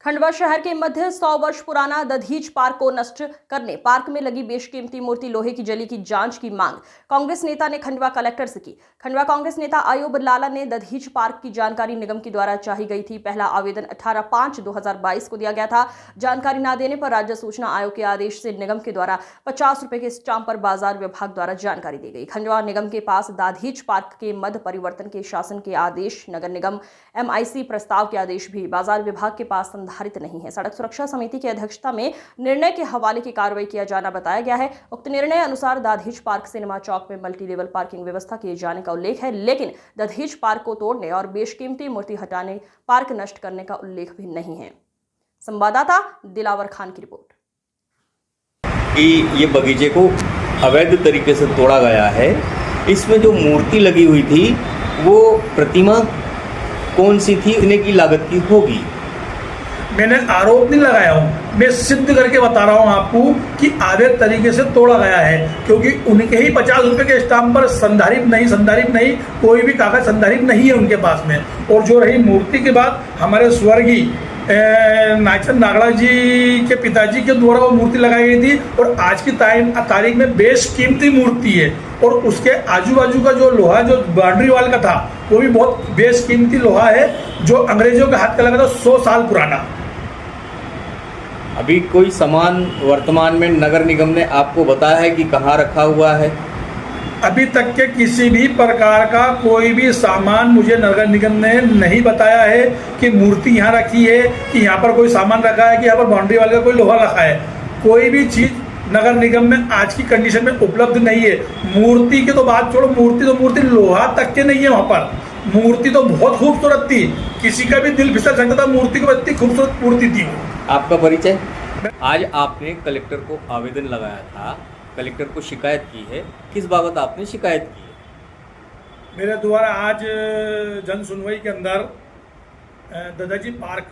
खंडवा शहर के मध्य 100 वर्ष पुराना दधीच पार्क को नष्ट करने, पार्क में लगी बेशकीमती मूर्ति लोहे की जली की जांच की मांग कांग्रेस नेता ने खंडवा कलेक्टर से की। खंडवा कांग्रेस नेता आयुब लाला ने दधीच पार्क की जानकारी निगम के द्वारा चाही गई थी। पहला आवेदन 18/5/2022 को दिया गया था। जानकारी न देने पर राज्य सूचना आयोग के आदेश से निगम के द्वारा 50 रुपए के स्टाम्प पर बाजार विभाग द्वारा जानकारी दी गई। खंडवा निगम के पास दाधीच पार्क के मध्य परिवर्तन के शासन के आदेश, नगर निगम MIC प्रस्ताव के आदेश भी बाजार विभाग के पास संधारित नहीं है। सड़क सुरक्षा समिति की अध्यक्षता में निर्णय के हवाले की कार्रवाई किया जाना बताया गया है। उक्त निर्णय अनुसार दाधीच पार्क सिनेमा चौक में मल्टी लेवल पार्किंग व्यवस्था किए जाने का उल्लेख है, लेकिन दाधीच पार्क को तोड़ने और बेशकीमती मूर्ति हटाने, पार्क नष्ट करने का उल्लेख भी नहीं है। संवाददाता दिलावर खान की रिपोर्ट। कि ये बगीचे को अवैध तरीके से तोड़ा गया है। इसमें जो मूर्ति लगी हुई थी वो प्रतिमा कौन सी थी, इतने की लागत की होगी? मैंने आरोप नहीं लगाया हूँ, मैं सिद्ध करके बता रहा हूँ आपको कि अवैध तरीके से तोड़ा गया है, क्योंकि उनके ही 50 रुपए के स्टाम्प पर संधारित नहीं कोई भी कागज संधारित नहीं है उनके पास में। और जो रही मूर्ति की बात, हमारे स्वर्गीय नागचंद नागड़ा जी के पिताजी के द्वारा वो मूर्ति लगाई गई थी और आज की तारीख में बेशकीमती मूर्ति है। और उसके आजू बाजू का जो लोहा, जो बाउंड्री वाल का था, वो भी बहुत बेशकीमती लोहा है, जो अंग्रेजों के हाथ का लगा था, 100 साल पुराना। अभी कोई सामान वर्तमान में नगर निगम ने आपको बताया है कि कहाँ रखा हुआ है? अभी तक के किसी भी प्रकार का कोई भी सामान मुझे नगर निगम ने नहीं बताया है कि मूर्ति यहाँ रखी है, कि यहाँ पर कोई सामान रखा है, कि यहाँ पर बाउंड्री वाले का कोई लोहा रखा है। कोई भी चीज़ नगर निगम में आज की कंडीशन में उपलब्ध नहीं है। मूर्ति की तो बात छोड़ो, मूर्ति लोहा तक के नहीं है वहाँ पर। मूर्ति तो बहुत खूबसूरत थी, किसी का भी दिल फिसल सकता था, मूर्ति को इतनी खूबसूरत मूर्ति थी वो। आपका परिचय? आज आपने कलेक्टर को आवेदन लगाया था, कलेक्टर को शिकायत की है, किस बाबत आपने शिकायत की है? मेरे द्वारा आज जन सुनवाई के अंदर दादाजी पार्क,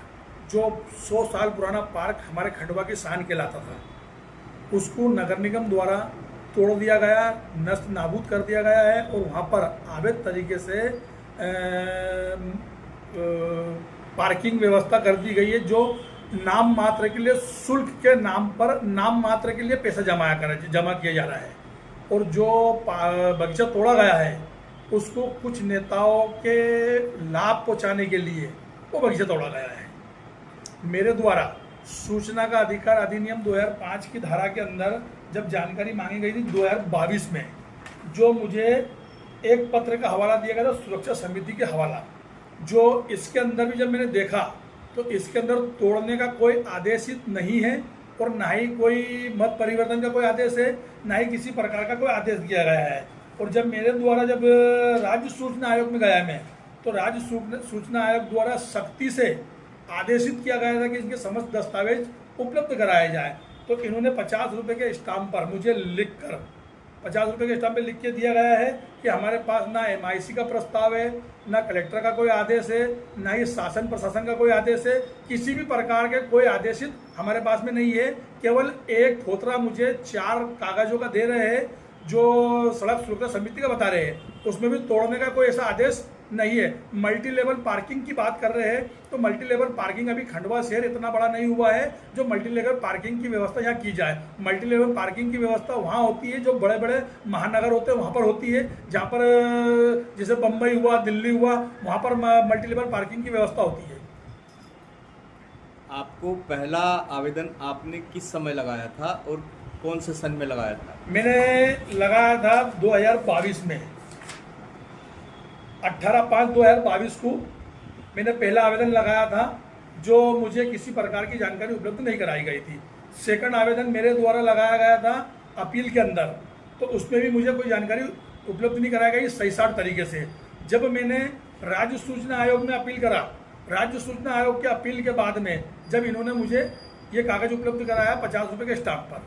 जो 100 साल पुराना पार्क हमारे खंडवा की शान कहलाता था, उसको नगर निगम द्वारा तोड़ दिया गया, नष्ट नाबूद कर दिया गया है। और वहाँ पर अवैध तरीके से पार्किंग व्यवस्था कर दी गई है, जो नाम मात्र के लिए शुल्क के नाम पर नाम मात्र के लिए पैसा जमा किया जा रहा है। और जो बगीचा तोड़ा गया है उसको कुछ नेताओं के लाभ पहुंचाने के लिए वो बगीचा तोड़ा गया है। मेरे द्वारा सूचना का अधिकार अधिनियम 2005 की धारा के अंदर जब जानकारी मांगी गई थी 2022 में, जो मुझे एक पत्र का हवाला दिया गया था, सुरक्षा समिति के हवाला, जो इसके अंदर भी जब मैंने देखा तो इसके अंदर तोड़ने का कोई आदेश नहीं है और ना ही कोई मत परिवर्तन का कोई आदेश है, ना ही किसी प्रकार का कोई आदेश दिया गया है। और जब मेरे द्वारा जब राज्य सूचना आयोग में गया मैं, तो राज्य सूचना आयोग द्वारा सख्ती से आदेशित किया गया था कि इनके समस्त दस्तावेज उपलब्ध कराए जाए। तो इन्होंने 50 रुपये के स्टाम्प पर मुझे लिखकर 50 रुपये के स्टाम्प पे लिख के दिया गया है कि हमारे पास ना MIC का प्रस्ताव है, ना कलेक्टर का कोई आदेश है, ना ही शासन प्रशासन का कोई आदेश है, किसी भी प्रकार के कोई आदेशित हमारे पास में नहीं है। केवल एक ठोतरा मुझे 4 कागजों का दे रहे हैं, जो सड़क सुरक्षा समिति का बता रहे हैं, उसमें भी तोड़ने का कोई ऐसा आदेश नहीं है। मल्टी लेवल पार्किंग की बात कर रहे हैं, तो मल्टी लेवल पार्किंग अभी खंडवा शहर इतना बड़ा नहीं हुआ है जो मल्टी लेवल पार्किंग की व्यवस्था यहाँ की जाए। मल्टी लेवल पार्किंग की व्यवस्था वहाँ होती है जो बड़े बड़े महानगर होते हैं वहाँ पर होती है, जहाँ पर जैसे बम्बई हुआ, दिल्ली हुआ, वहाँ पर मल्टी लेवल पार्किंग की व्यवस्था होती है। आपको पहला आवेदन आपने किस समय लगाया था और कौन से सन में लगाया था? मैंने लगाया था 2022 में, 18/5/2022 को मैंने पहला आवेदन लगाया था, जो मुझे किसी प्रकार की जानकारी उपलब्ध नहीं कराई गई थी। सेकंड आवेदन मेरे द्वारा लगाया गया था अपील के अंदर, तो उसमें भी मुझे कोई जानकारी उपलब्ध नहीं कराई गई सही साठ तरीके से। जब मैंने राज्य सूचना आयोग में अपील करा, राज्य सूचना आयोग के अपील के बाद में जब इन्होंने मुझे ये कागज उपलब्ध कराया 50 रुपये के स्टाम्प पर,